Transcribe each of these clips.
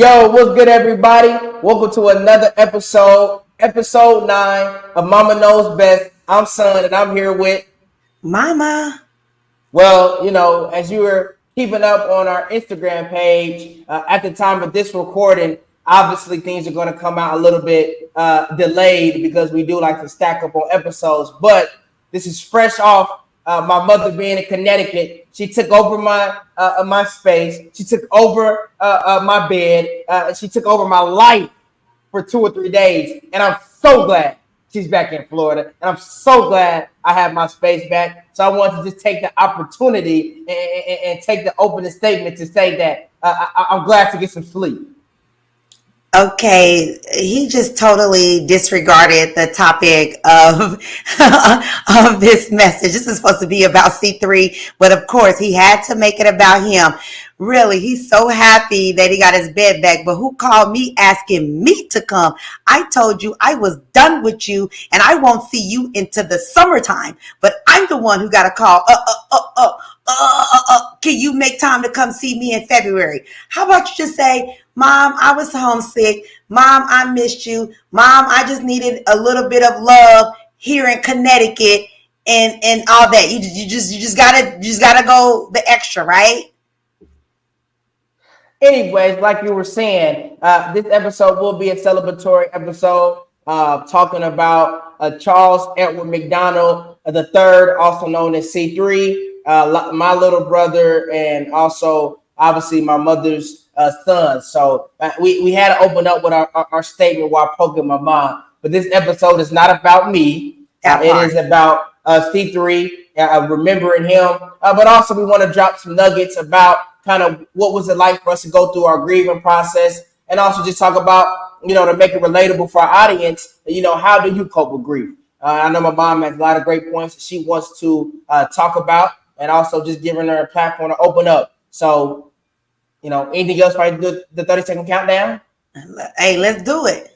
Yo, what's good, everybody? Welcome to another episode 9 of Mama Knows Best. I'm Son, and I'm here with Mama. Well, as you were keeping up on our Instagram page, at the time of this recording, obviously things are going to come out a little bit delayed because we do like to stack up on episodes. But this is fresh off my mother being in Connecticut. She took over my space. She took over my bed. She took over my life for 2 or 3 days, and I'm so glad she's back in Florida, and I'm so glad I have my space back. So I want to just take the opportunity and take the opening statement to say that I'm glad to get some sleep. Okay, he just totally disregarded the topic of of this message. This is supposed to be about C3, but of course he had to make it about him. Really, he's so happy that he got his bed back. But who called me asking me to come? I told you I was done with you and I won't see you into the summertime. But I'm the one who got a call. Can you make time to come see me in February? How about you just say, Mom, I was homesick. Mom, I missed you. Mom, I just needed a little bit of love here in Connecticut and all that. You just gotta go the extra, right? Anyways, like you were saying, this episode will be a celebratory episode talking about Charles Edward McDonald III, also known as C3, my little brother, and also obviously my mother's son. So we had to open up with our statement while poking my mom. But this episode is not about me. It is about C3, remembering him. But also we want to drop some nuggets about kind of what was it like for us to go through our grieving process, and also just talk about, to make it relatable for our audience, how do you cope with grief? I know my mom has a lot of great points that she wants to talk about, and also just giving her a platform to open up. So, anything else right to do the 30-second countdown? Hey, let's do it.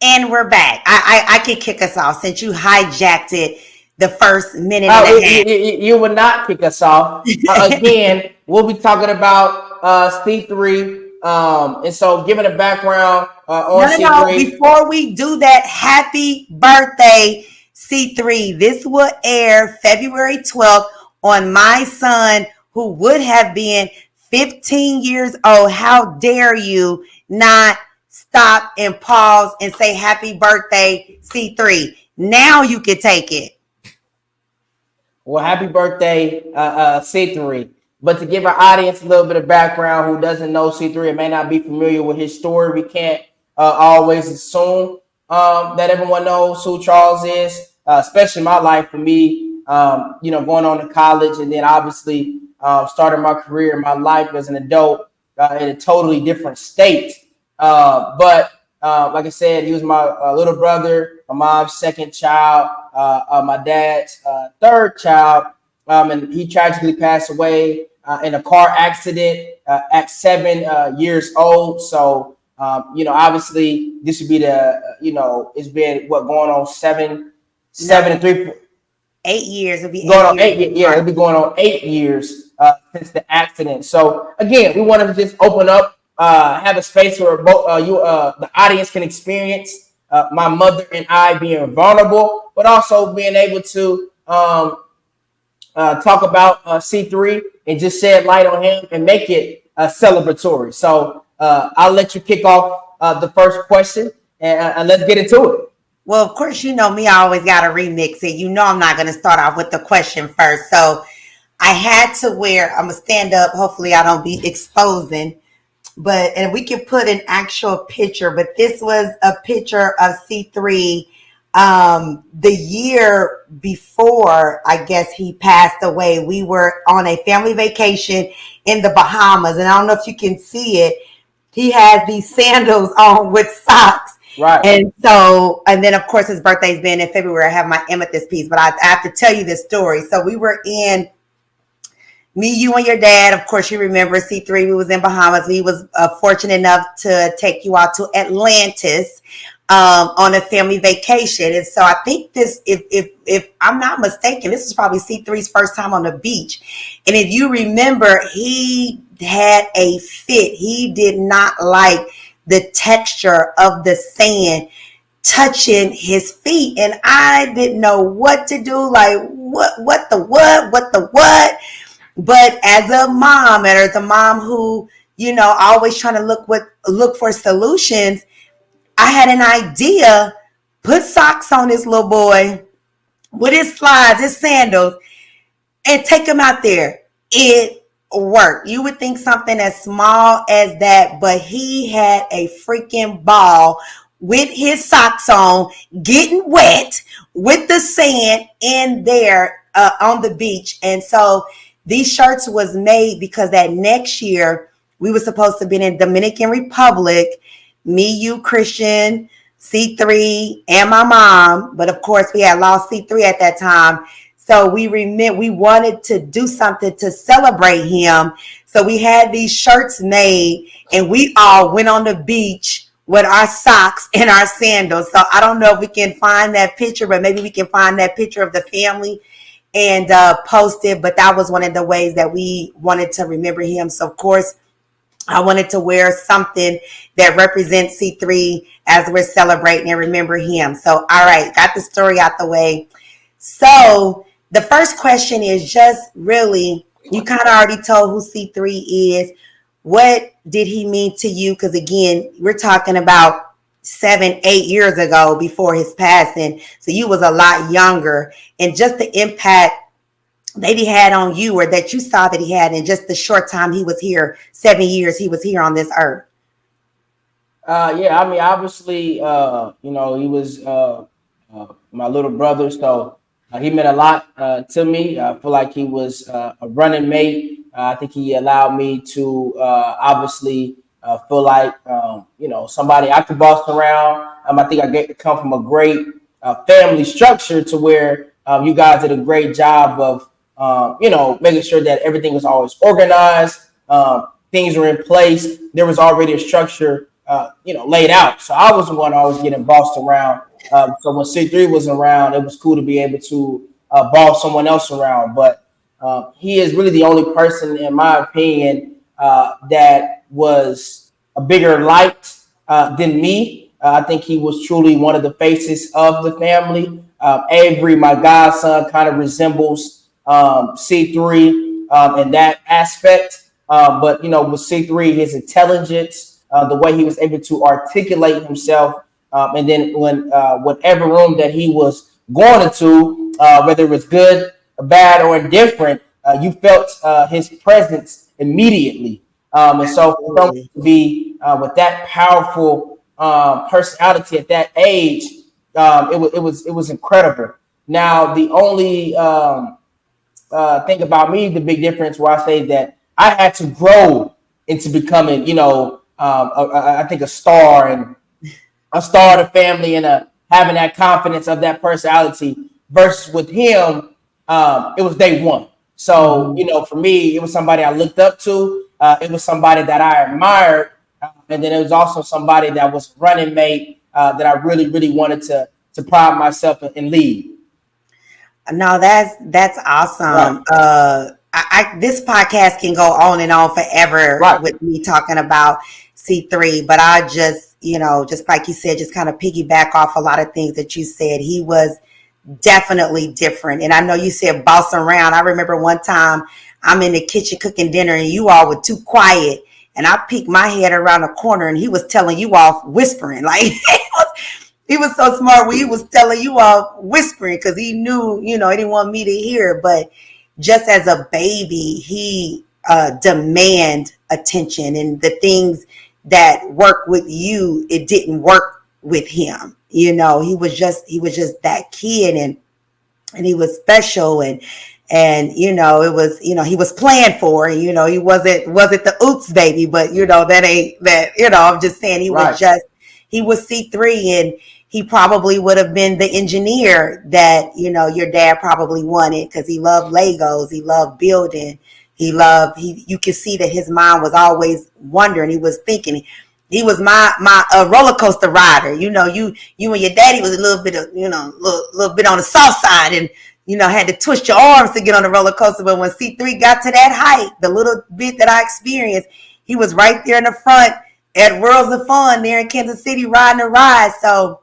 And we're back. I could kick us off since you hijacked it the first minute and a half. You would not kick us off. Again, we'll be talking about C3. And so giving a background on C3. No. Before we do that, happy birthday, C3. This will air February 12th on my son, who would have been 15 years old. How dare you not stop and pause and say happy birthday, C3. Now you can take it. Well, happy birthday, C3. But to give our audience a little bit of background who doesn't know C3 and may not be familiar with his story, we can't always assume that everyone knows who Charles is, especially my life. For me, going on to college and then obviously starting my career and my life as an adult in a totally different state. But like I said, he was my little brother, my mom's second child, my dad's third child, and he tragically passed away in a car accident at 7 years old. So, obviously this would be it's been going on 7 and 3. 8 years. It'll be going on 8 years. Yeah, it'll be going on 8 years since the accident. So again, we want to just open up. Have a space where both the audience can experience my mother and I being vulnerable, but also being able to talk about C3 and just shed light on him and make it celebratory. So I'll let you kick off the first question and let's get into it. Well, of course, you know me, I always got to remix it. I'm not going to start off with the question first. So I had to I'm going to stand up. Hopefully I don't be exposing. And we can put an actual picture, but this was a picture of C3 the year before, I guess, he passed away. We were on a family vacation in the Bahamas, and I don't know if you can see it, he has these sandals on with socks. Right. And so, and then of course his birthday's been in February. I have my amethyst piece, but I have to tell you this story. So we were in, me, you, and your dad. Of course, you remember C3. We was in Bahamas. We was fortunate enough to take you out to Atlantis on a family vacation. And so I think this, if I'm not mistaken, this is probably C3's first time on the beach. And if you remember, he had a fit. He did not like the texture of the sand touching his feet, and I didn't know what to do. Like, what the what? But as a mom, and as a mom who, always trying to look for solutions, I had an idea. Put socks on this little boy with his slides, his sandals, and take him out there. It worked. You would think something as small as that, but he had a freaking ball with his socks on, getting wet with the sand in there on the beach. And so these shirts was made because that next year we were supposed to be in Dominican Republic, me, you, Christian, C3, and my mom. But of course we had lost C3 at that time. So we wanted to do something to celebrate him. So we had these shirts made, and we all went on the beach with our socks and our sandals. So I don't know if we can find that picture, but maybe we can find that picture of the family and post it. But that was one of the ways that we wanted to remember him. So of course, I wanted to wear something that represents C3 as we're celebrating and remember him. So, all right, got the story out the way. So the first question is just really, you kind of already told who C3 is. What did he mean to you? Because again, we're talking about 7-8 years ago before his passing. So you was a lot younger, and just the impact that he had on you, or that you saw that he had in just the short time he was here, 7 years he was here on this earth. Yeah, I mean, obviously, he was my little brother, so he meant a lot to me. I feel like he was a running mate. I think he allowed me to obviously feel like somebody I could boss around. I think I get to come from a great family structure to where you guys did a great job of making sure that everything was always organized. Things were in place. There was already a structure laid out. So I was the one always getting bossed around. So when C3 was around, it was cool to be able to boss someone else around. But he is really the only person, in my opinion, that was a bigger light than me. I think he was truly one of the faces of the family. Avery, my godson, kind of resembles C3 in that aspect. But with C3, his intelligence, the way he was able to articulate himself, and then when whatever room that he was going into, whether it was good, bad, or indifferent, you felt his presence immediately. And so for someone to be with that powerful personality at that age, it was incredible. Now the only thing about me, the big difference where I say that I had to grow into becoming, I think a star and a star of the family, and having that confidence of that personality. Versus with him, it was day one. So for me, it was somebody I looked up to. It was somebody that I admired, and then it was also somebody that was running mate that I really, really wanted to pride myself and lead. No, that's awesome. Right. This podcast can go on and on forever Right. with me talking about C3, but I just, just like you said, just kind of piggyback off a lot of things that you said. He was definitely different. And I know you said boss around. I remember one time I'm in the kitchen cooking dinner and you all were too quiet. And I peeked my head around the corner and he was telling you all whispering. Like he was so smart when he was telling you all whispering, because he knew, he didn't want me to hear. But just as a baby, he demand attention, and the things that work with you, it didn't work with him. He was just that kid, and he was special, and And it was, he was planned for, he wasn't the oops baby, but that ain't that, I'm just saying Right. he was C3, and he probably would have been the engineer that your dad probably wanted, because he loved Legos, he loved building, you could see that his mind was always wondering, he was thinking. He was my roller coaster rider. You and your daddy was a little bit of, little bit on the soft side, and had to twist your arms to get on the roller coaster. But when C3 got to that height, the little bit that I experienced, he was right there in the front at Worlds of Fun there in Kansas City riding the ride. So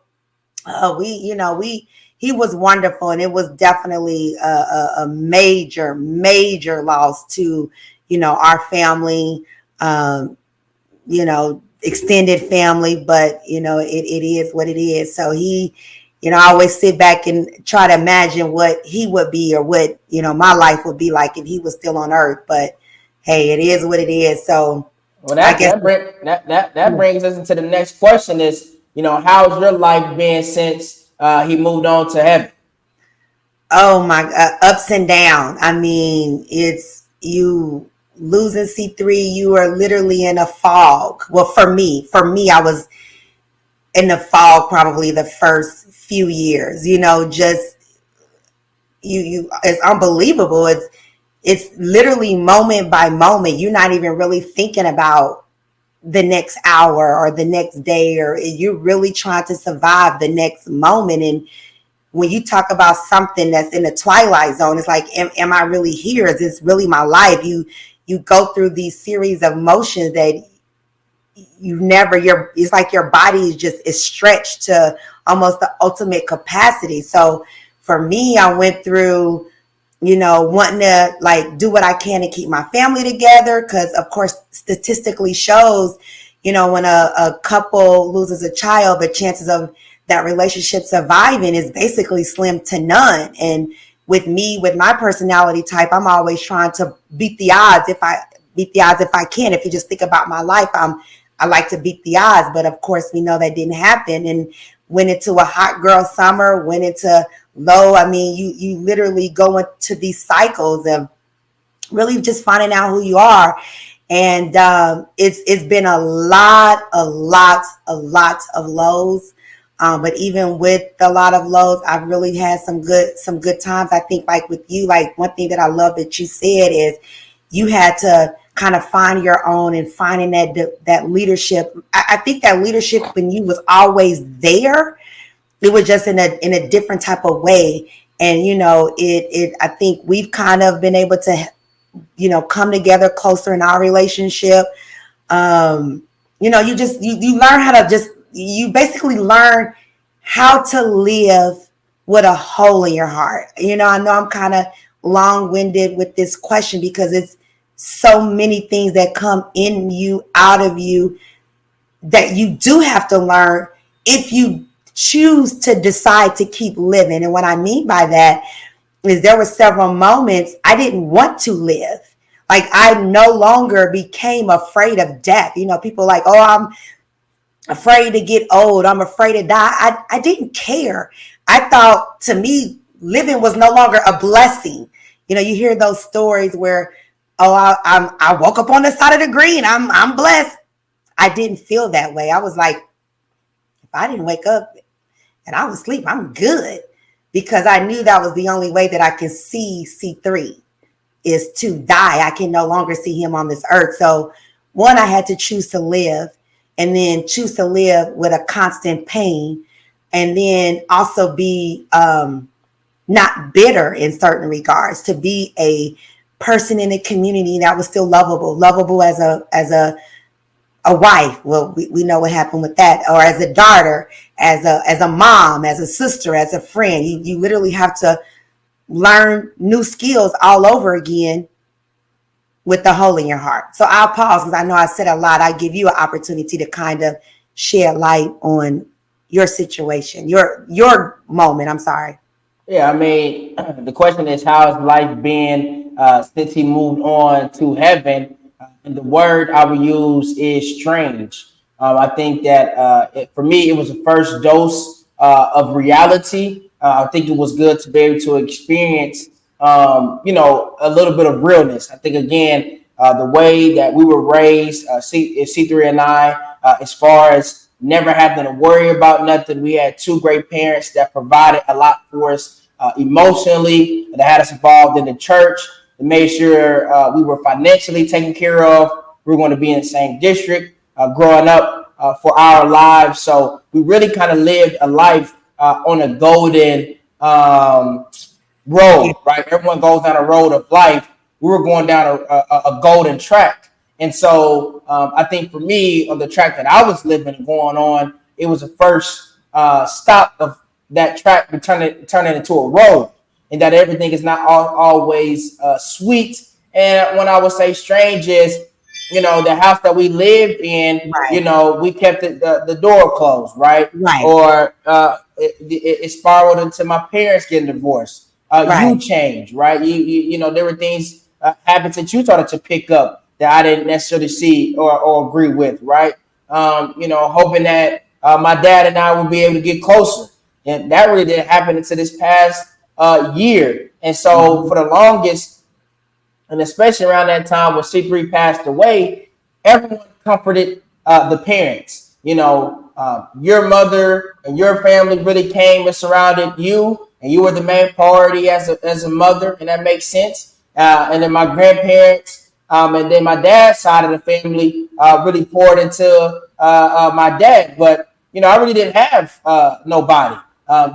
he was wonderful, and it was definitely a major, major loss to, our family, extended family, but it is what it is. So I always sit back and try to imagine what he would be, or what, my life would be like if he was still on earth. But hey, it is what it is. So Well, I guess, that brings us into the next question: is how's your life been since he moved on to heaven? oh my, ups and downs. I mean, it's you losing C3. You are literally in a fog. Well, for me, I was in the fog probably the first few years. Just it's unbelievable. It's literally moment by moment. You're not even really thinking about the next hour or the next day, or you're really trying to survive the next moment. And when you talk about something that's in the twilight zone, it's like, am I really here? Is this really my life? You go through these series of emotions that it's like your body is stretched to almost the ultimate capacity. So for me, I went through, wanting to like do what I can to keep my family together. Cause of course, statistically shows, when a couple loses a child, the chances of that relationship surviving is basically slim to none. And with me, with my personality type, I'm always trying to beat the odds if I can. If you just think about my life, I like to beat the odds, but of course we know that didn't happen, and went into a hot girl summer, went into low. I mean, you literally go into these cycles of really just finding out who you are. And it's been a lot of lows. But even with a lot of lows, I've really had some good times. I think like with you, like one thing that I love that you said is you had to kind of find your own, and finding that leadership. I think that leadership in you was always there. It was just in a different type of way. And I think we've kind of been able to come together closer in our relationship. You learn how to you basically learn how to live with a hole in your heart. I know I'm kind of long-winded with this question, because it's so many things that come in you, out of you, that you do have to learn if you choose to decide to keep living. And what I mean by that is there were several moments I didn't want to live. Like I no longer became afraid of death. People are like, oh, I'm afraid to get old, I'm afraid to die. I didn't care. I thought, to me, living was no longer a blessing. You hear those stories where, oh, I woke up on the side of the green, I'm blessed. I didn't feel that way. I was like, if I didn't wake up and I was asleep, I'm good, because I knew that was the only way that I can see C3, is to die. I can no longer see him on this earth. So one, I had to choose to live, and then choose to live with a constant pain, and then also be not bitter in certain regards, to be a person in the community that was still lovable as a wife. Well, we know what happened with that, or as a daughter, as a mom, as a sister, as a friend. You literally have to learn new skills all over again with the hole in your heart. So I'll pause, because I know I said a lot. I give you an opportunity to kind of shed light on your situation, your moment. I'm sorry. Yeah, I mean, the question is, how has life been since he moved on to heaven? And the word I would use is strange. I think that for me, it was the first dose of reality. I think it was good to be able to experience a little bit of realness. I think again, the way that we were raised, C3 and I, as far as never having to worry about nothing. We had two great parents that provided a lot for us emotionally, that had us involved in the church, that made sure we were financially taken care of. We were going to be in the same district growing up for our lives. So we really kind of lived a life on a golden Yeah. road, right? Everyone goes down a road of life. We were going down a golden track. And so I think for me, on the track that I was living and going on, it was the first stop of that track to turn it into a road, and that everything is not always sweet. And when I would say strange is, the house that we lived in, Right. we kept the door closed, right? Right. Or it spiraled into my parents getting divorced. You Right. change, right? There were things, habits that you started to pick up that I didn't necessarily see or agree with, right? Hoping that my dad and I would be able to get closer, and that really didn't happen until this past year. And so Mhm. for the longest, and especially around that time when C3 passed away, everyone comforted the parents. Your mother and your family really came and surrounded you, and you were the main priority as a mother, and that makes sense. And then my grandparents, and then my dad's side of the family really poured into my dad. But I really didn't have nobody.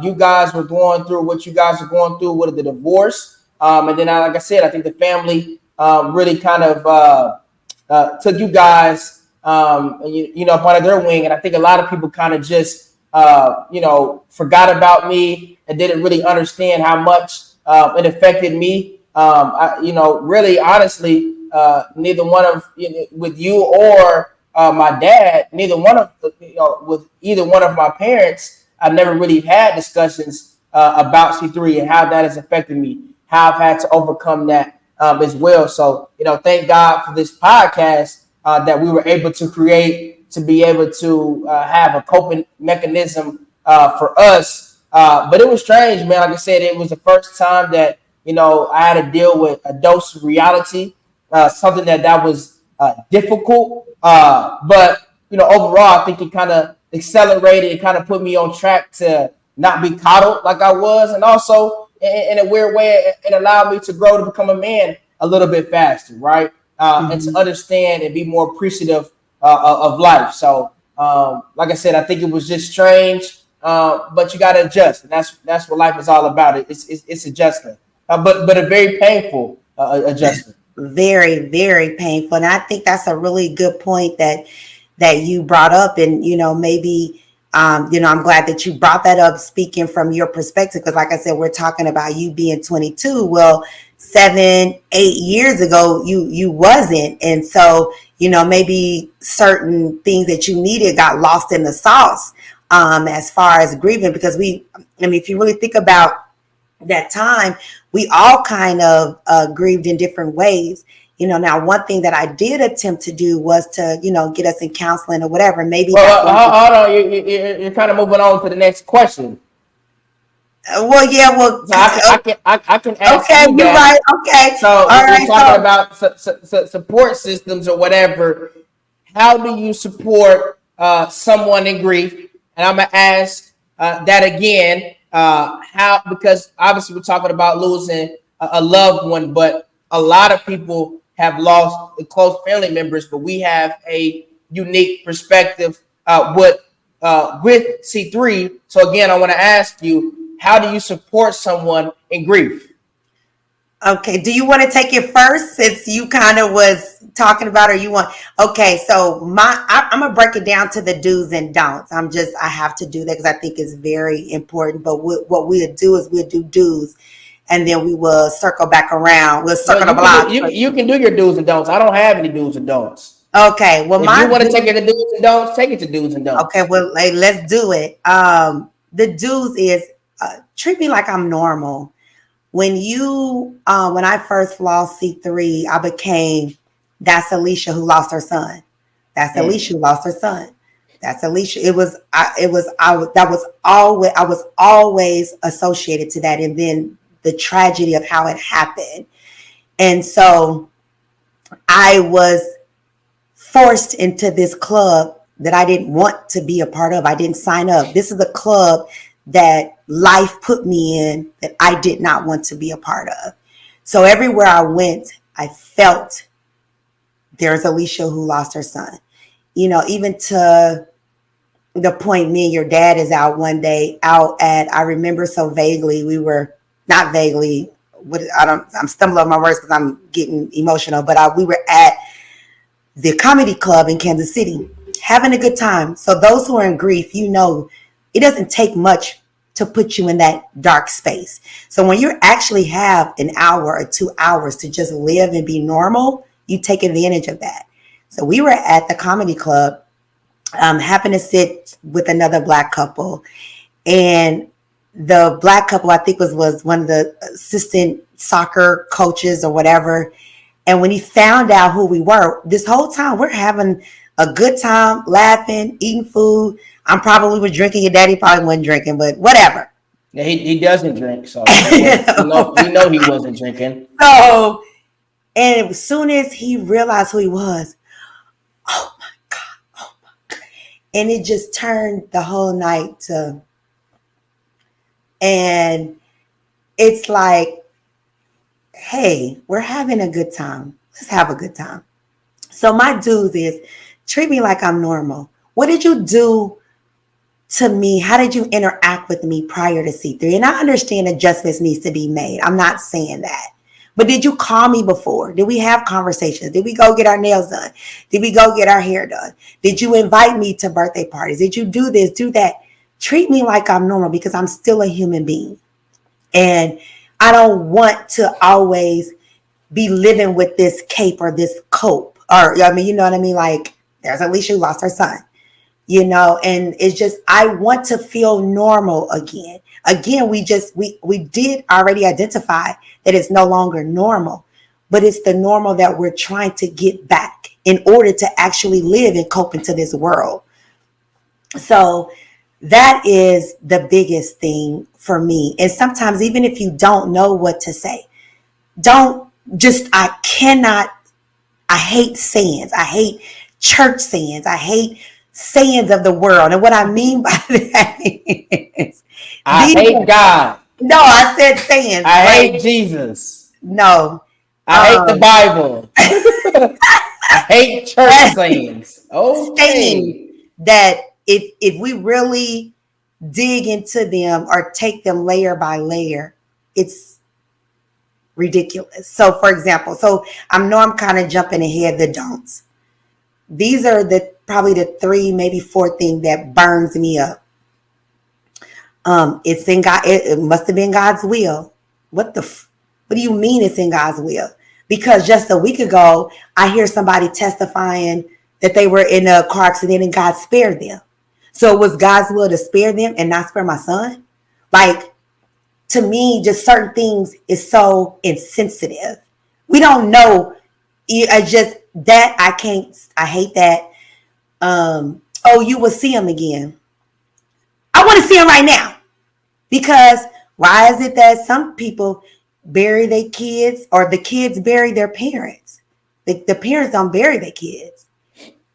You guys were going through what you guys were going through with the divorce. And then, like I said, I think the family really kind of took you guys, part of their wing. And I think a lot of people kind of just, forgot about me and didn't really understand how much it affected me. Really, honestly, neither one of with you or my dad, neither one of with either one of my parents, I've never really had discussions about C3 and how that has affected me, how I've had to overcome that as well. So, thank God for this podcast that we were able to create to be able to have a coping mechanism for us. But it was strange, man. Like I said, it was the first time that, I had to deal with a dose of reality, something that was difficult. But, overall, I think it kind of accelerated, it kind of put me on track to not be coddled like I was. And also, in a weird way, it allowed me to grow to become a man a little bit faster, right? And to Mhm. understand and be more appreciative of life. So, like I said, I think it was just strange, but you got to adjust, and that's what life is all about. It's adjustment, but a very painful adjustment. Very, very painful. And I think that's a really good point that you brought up. And maybe I'm glad that you brought that up, speaking from your perspective, because like I said, we're talking about you being 22. Well, 7, 8 years ago, you wasn't. And so maybe certain things that you needed got lost in the sauce, as far as grieving, because if you really think about that time, we all kind of grieved in different ways. Now one thing that I did attempt to do was to, get us in counseling or whatever. Maybe Well, that wasn't. hold on, you're kind of moving on to the next question. Well, yeah, well, So I can ask okay, you you're that. right. Okay, So all we're right. talking So about support systems or whatever. How do you support someone in grief? And I'm gonna ask that again. How, because obviously we're talking about losing a loved one, but a lot of people have lost close family members. But we have a unique perspective with C3. So again, I want to ask you, how do you support someone in grief? okay, do you want to take it first, since you kind of was talking about, or you want? Okay, so I'm gonna break it down to the do's and don'ts. I have to do that because I think it's very important. But what we'll do is we'll do do's, and then we will circle back around. We'll Well, circle the you can do block. you can do your do's and don'ts. I don't have any do's and don'ts. Okay, well, If you my want to take do. it to do's and don'ts, take it to do's and Okay, don'ts. well, hey, let's do it. The do's is treat me like I'm normal. When I first lost C3, I became, that's Alicia who lost her son. That's Alicia Mm. who lost her son. That's Alicia. It was I that was always I was always associated to that. And then the tragedy of how it happened. And so I was forced into this club that I didn't want to be a part of. I didn't sign up. This is a club that life put me in that I did not want to be a part of. So everywhere I went, I felt there's Alicia who lost her son. You know, even to the point me and your dad is out one day out at, I remember so vaguely, we were not vaguely, I'm stumbling over my words because I'm getting emotional, but we were at the comedy club in Kansas City having a good time. So those who are in grief, you know, it doesn't take much to put you in that dark space. So when you actually have an hour or 2 hours to just live and be normal, you take advantage of that. So we were at the comedy club, happened to sit with another Black couple, and the Black couple, I think was one of the assistant soccer coaches or whatever. And when he found out who we were, this whole time we're having a good time, laughing, eating food. I'm probably was drinking. Your daddy probably wasn't drinking, but whatever. Yeah, he doesn't drink, so we know he wasn't drinking. So, and as soon as he realized who he was, oh my God. And it just turned the whole night to, and it's like, hey, we're having a good time. Let's have a good time. So my dues is treat me like I'm normal. What did you do to me? How did you interact with me prior to C3? And I understand adjustments needs to be made. I'm not saying that. But did you call me before? Did we have conversations? Did we go get our nails done? Did we go get our hair done? Did you invite me to birthday parties? Did you do this, do that? Treat me like I'm normal because I'm still a human being. And I don't want to always be living with this cape or this cope. Or, I mean, you know what I mean? Like, there's Alicia who lost her son, you know, and it's just, I want to feel normal again. Again, we did already identify that it's no longer normal, but it's the normal that we're trying to get back in order to actually live and cope into this world. So that is the biggest thing for me. And sometimes even if you don't know what to say, I hate sayings. I hate church sayings. I hate sayings of the world. And what I mean by that is, I hate God. No, I said sayings. I hate Jesus. No. I hate the Bible. I hate church sayings. Okay. Saying that if we really dig into them or take them layer by layer, it's ridiculous. So for example, I know I'm kind of jumping ahead the don'ts. These are probably the 3, maybe 4 things that burns me up. It's in God. It must have been God's will. What do you mean it's in God's will? Because just a week ago, I hear somebody testifying that they were in a car accident and God spared them. So it was God's will to spare them and not spare my son? Like, to me, just certain things is so insensitive. We don't know. I just, that I can't, I hate that. You will see him again. I want to see him right now. Because why is it that some people bury their kids or the kids bury their parents? The parents don't bury their kids.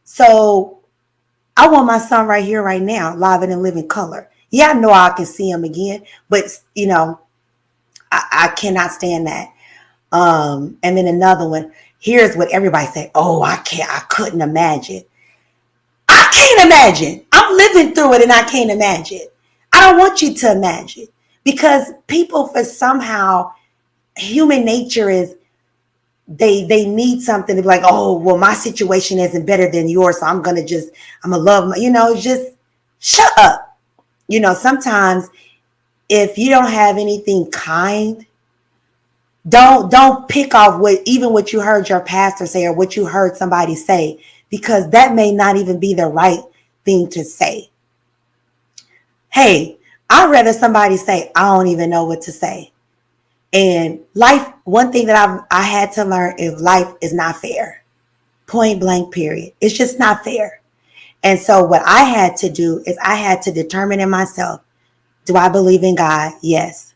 So I want my son right here, right now, live and in living color. Yeah, I know I can see him again, but you know, I cannot stand that. And then another one, here's what everybody say, oh, I couldn't imagine. I can't imagine. I'm living through it and I can't imagine. I don't want you to imagine, because people, for somehow, human nature is they need something to be like, oh, well, my situation isn't better than yours, so I'm gonna love my, just shut up. Sometimes if you don't have anything kind, don't pick off what you heard your pastor say or what you heard somebody say, because that may not even be the right thing to say. Hey, I'd rather somebody say, I don't even know what to say. And life, one thing that I had to learn is life is not fair. Point blank, period. It's just not fair. And so what I had to do is I had to determine in myself, do I believe in God? Yes.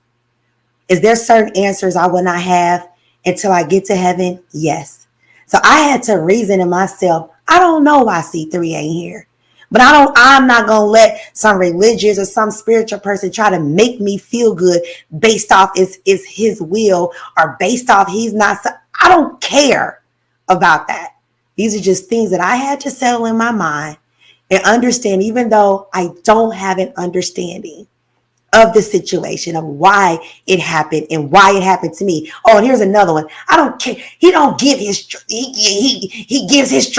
Is there certain answers I will not have until I get to heaven? Yes. So I had to reason in myself, I don't know why C3 ain't here. But I'm not gonna let some religious or some spiritual person try to make me feel good based off is his will, or based off he's not. I don't care about that. These are just things that I had to settle in my mind and understand, even though I don't have an understanding of the situation of why it happened and why it happened to me. Oh, and here's another one. I don't care. He don't give he gives his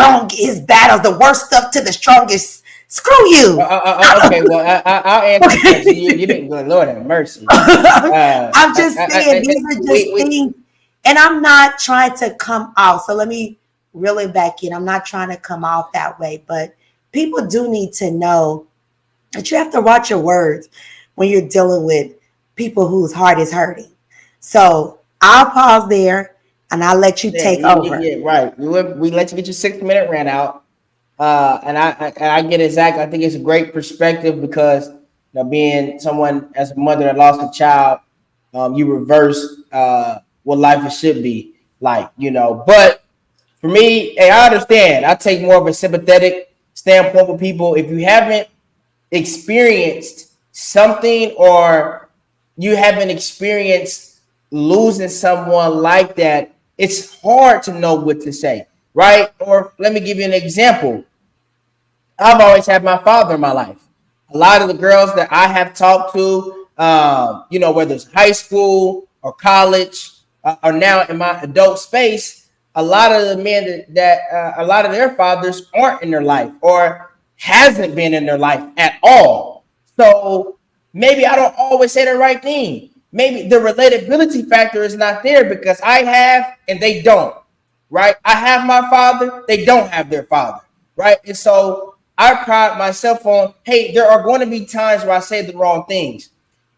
battles, the worst stuff, to the strongest. Screw you. Okay, well, I'll answer the question. You didn't go, Lord have mercy. I'm just saying, these are just things, and I'm not trying to come off. So let me reel it back in. I'm not trying to come off that way, but people do need to know that you have to watch your words when you're dealing with people whose heart is hurting. So I'll pause there and I'll let you take over. Yeah, right. We let you get your 6 minute rant out. And I get exactly. I think it's a great perspective because being someone as a mother that lost a child, you reverse what life should be like. But for me, hey, I understand. I take more of a sympathetic standpoint with people. If you haven't experienced something, or you haven't experienced losing someone like that, it's hard to know what to say, right? Or let me give you an example. I've always had my father in my life. A lot of the girls that I have talked to, whether it's high school or college, or now in my adult space, a lot of the men that a lot of their fathers aren't in their life or hasn't been in their life at all. So maybe I don't always say the right thing. Maybe the relatability factor is not there because I have and they don't, right? I have my father, they don't have their father, right? And so I pride myself on, hey, there are going to be times where I say the wrong things.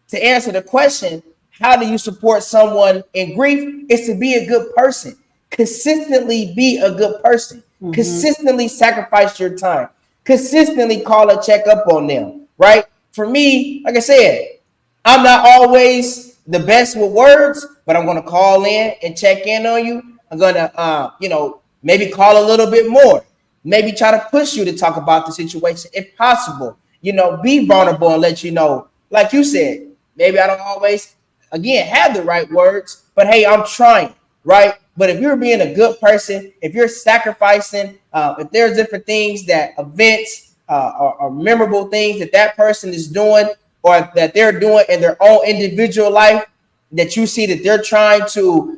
To answer the question, how do you support someone in grief? Is to be a good person. Consistently be a good person. Mm-hmm. Consistently sacrifice your time. Consistently call and check up on them, right? For me, like I said, I'm not always the best with words, but I'm going to call in and check in on you. I'm going to, maybe call a little bit more. Maybe try to push you to talk about the situation if possible. Be vulnerable and let you know, like you said, maybe I don't always, again, have the right words, but hey, I'm trying, right? But if you're being a good person, if you're sacrificing, if there's different things that events or memorable things that person is doing or that they're doing in their own individual life, that you see that they're trying to,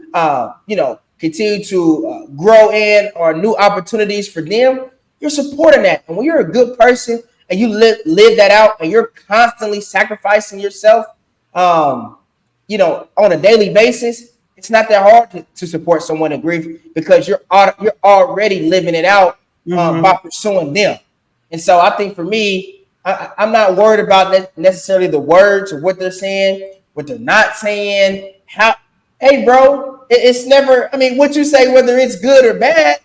continue to grow in, or new opportunities for them, you're supporting that. And when you're a good person and you live that out and you're constantly sacrificing yourself, on a daily basis, it's not that hard to support someone in grief because you're already living it out by pursuing them. And so I think for me, I'm not worried about necessarily the words or what they're saying, what they're not saying. Hey, bro, it's never, what you say, whether it's good or bad,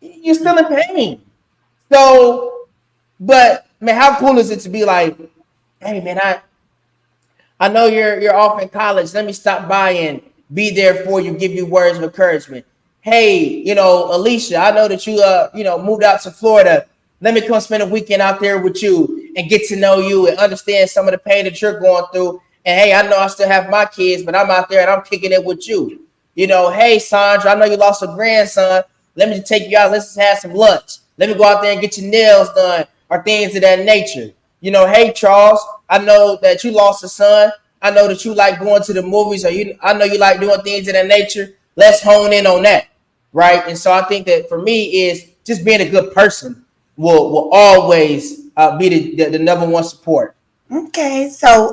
you're still in pain. So, but man, how cool is it to be like, hey, man, I know you're off in college. Let me stop by and be there for you, give you words of encouragement. Hey, Alicia, I know that you moved out to Florida. Let me come spend a weekend out there with you and get to know you and understand some of the pain that you're going through. And hey, I know I still have my kids, but I'm out there and I'm kicking it with you. Hey, Sandra, I know you lost a grandson. Let me take you out. Let's just have some lunch. Let me go out there and get your nails done or things of that nature. Hey, Charles, I know that you lost a son. I know that you like going to the movies, or I know you like doing things of that nature. Let's hone in on that, right? And so I think that for me is just being a good person will always be the number one support. Okay, so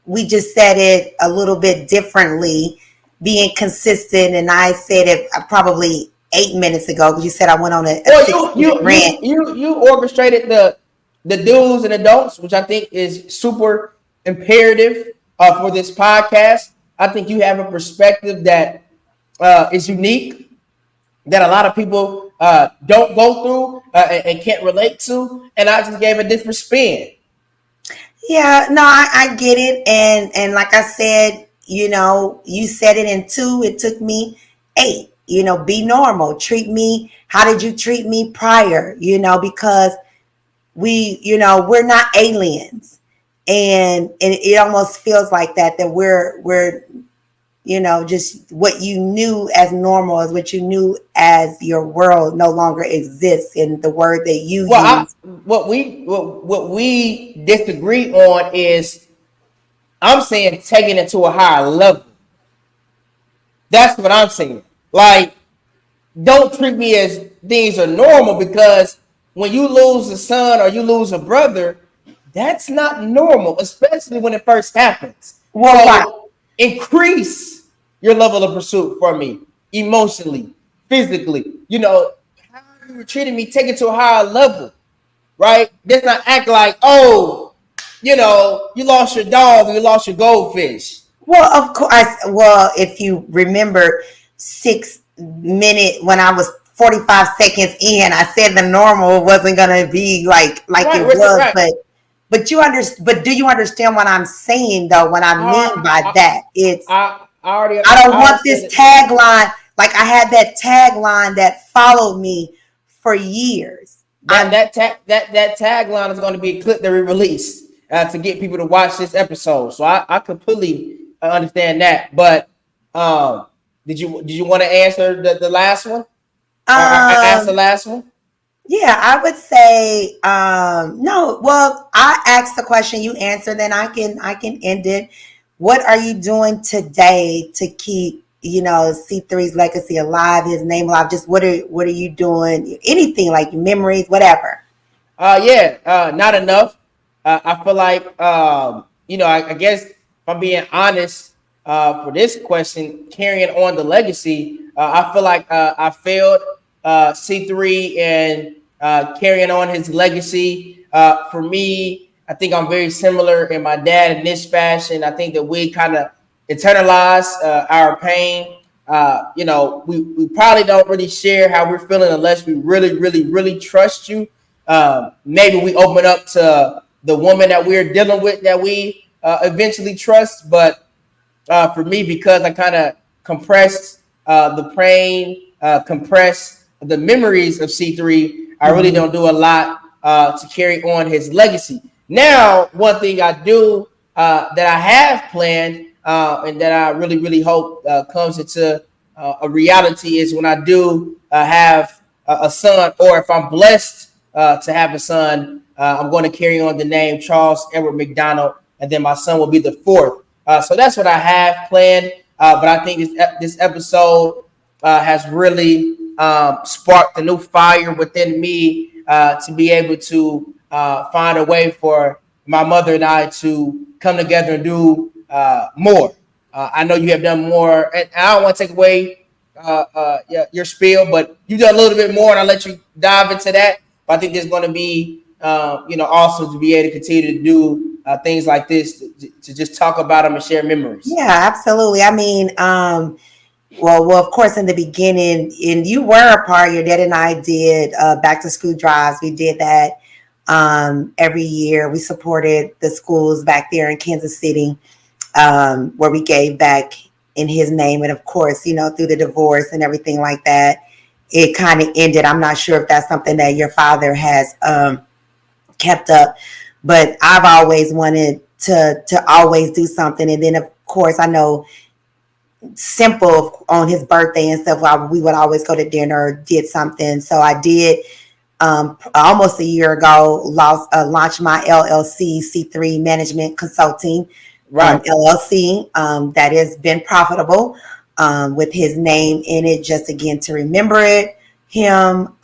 we just said it a little bit differently, being consistent, and I said it probably 8 minutes ago because you said I went on a rant. You orchestrated the do's and the don'ts, which I think is super imperative for this podcast. I think you have a perspective that is unique, that a lot of people don't go through and can't relate to, and I just gave a different spin. Yeah, no, I get it, and like I said, you said it in 2, it took me 8. Be normal, treat me, how did you treat me prior, because we're not aliens. And it almost feels like that we're just what you knew as normal is what you knew as your world no longer exists. And the word that you Well, use. what we disagree on is I'm saying taking it to a higher level. That's what I'm saying. Like, don't treat me as things are normal, because when you lose a son or you lose a brother, that's not normal, especially when it first happens. Well, right. So increase your level of pursuit for me, emotionally, physically. How you were treating me, take it to a higher level, right? Let's not act like, oh, you lost your dog, you lost your goldfish. Well, of course. Well, if you remember 6 minute when I was 45 seconds in, I said the normal wasn't gonna be like Right, it was, right. but do you understand what I'm saying though? What I mean by I, that, it's I don't I want this understood it. tagline. Like I had that tagline that followed me for years. That tagline is going to be a clip that we release to get people to watch this episode. So I completely understand that. But um, did you want to answer the last one? I asked the Um, last one. yeah, I would say no. Well, I asked the question, you answer, then I can end it. What are you doing today to keep C3's legacy alive, his name alive? Just what are you doing? Anything like memories, whatever. Yeah, not enough. I feel like, I guess if I'm being honest, for this question, carrying on the legacy, I feel like I failed C3 and carrying on his legacy. For me, I think I'm very similar in my dad in this fashion. I think that we kind of internalize our pain. We probably don't really share how we're feeling unless we really, really, really trust you. Maybe we open up to the woman that we're dealing with that we eventually trust. But for me, because I kind of compressed the pain, compressed the memories of C3, I really Hmm. don't do a lot to carry on his legacy. Now, one thing I do that I have planned and that I really, really hope comes into a reality is when I do have a son, or if I'm blessed to have a son, I'm going to carry on the name Charles Edward McDonald, and then my son will be the fourth. So that's what I have planned. But I think this episode has really sparked a new fire within me to be able to find a way for my mother and I to come together and do more. I know you have done more, and I don't want to take away your spiel, but you done a little bit more, and I'll let you dive into that. But I think there's going to be, also to be able to continue to do things like this, to just talk about them and share memories. Yeah, absolutely. I mean, well, of course, in the beginning, and you were a part. Your dad and I did back to school drives. We did that every year. We supported the schools back there in Kansas City, where we gave back in his name. And of course, through the divorce and everything like that, it kind of ended. I'm not sure if that's something that your father has kept up, but I've always wanted to always do something. And then, of course, I know simple on his birthday and stuff, we would always go to dinner, did something. So I did almost a year ago, launched my LLC, C3 Management Consulting Right. LLC. That has been profitable with his name in it. Just again to remember it, him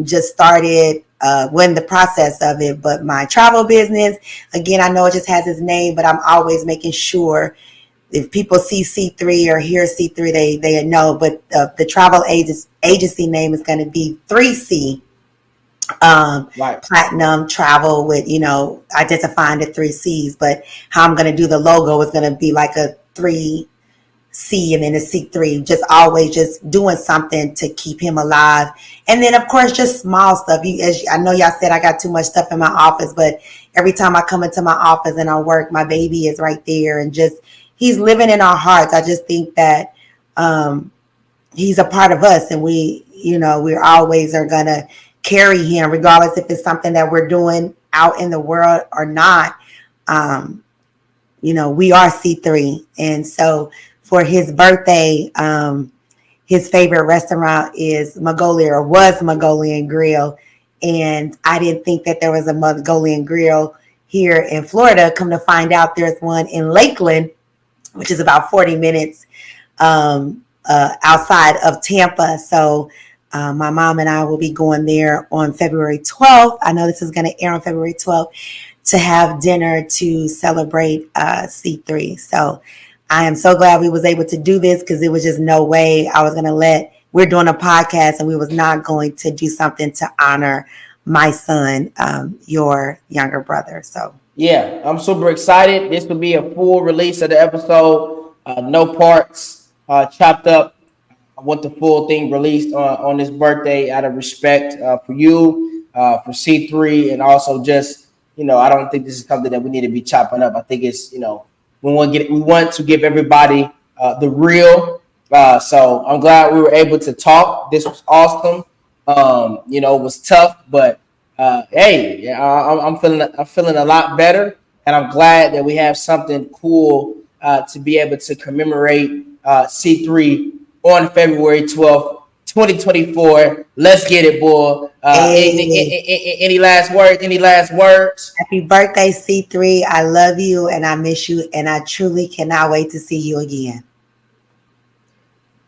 just started when the process of it. But my travel business, again, I know it just has his name, but I'm always making sure if people see C3 or hear C3, they know. But the travel agency name is going to be 3C Right. Platinum Travel, with identifying the 3 C's. But how I'm going to do the logo is going to be like a 3C and then a C3. Just always just doing something to keep him alive. And then of course just small stuff. I know y'all said I got too much stuff in my office, but every time I come into my office and I work, my baby is right there, and just he's living in our hearts. I just think that he's a part of us, and we always are gonna carry him, regardless if it's something that we're doing out in the world or not. Um, we are C3, and so for his birthday, his favorite restaurant is Mongolia, or was Mongolian Grill, and I didn't think that there was a Mongolian Grill here in Florida. Come to find out, there's one in Lakeland, which is about 40 minutes outside of Tampa. So my mom and I will be going there on February 12th. I know this is going to air on February 12th, to have dinner to celebrate C3. So I am so glad we was able to do this, because it was just no way I was going to we're doing a podcast and we was not going to do something to honor my son, your younger brother. So Yeah, I'm super excited. This will be a full release of the episode. No parts chopped up. I want the full thing released on his birthday out of respect for you, for C3, and also just, I don't think this is something that we need to be chopping up. I think it's, we want to give everybody the real. So I'm glad we were able to talk. This was awesome. It was tough, but hey, yeah, I'm feeling a lot better, and I'm glad that we have something cool to be able to commemorate C3 on February 12th, 2024. Let's get it, boy. hey, Any last words? Any last words? happy birthday, C3. I love you and I miss you, and I truly cannot wait to see you again.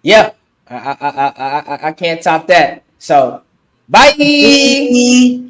Yeah, I can't top that. So, bye. Bye.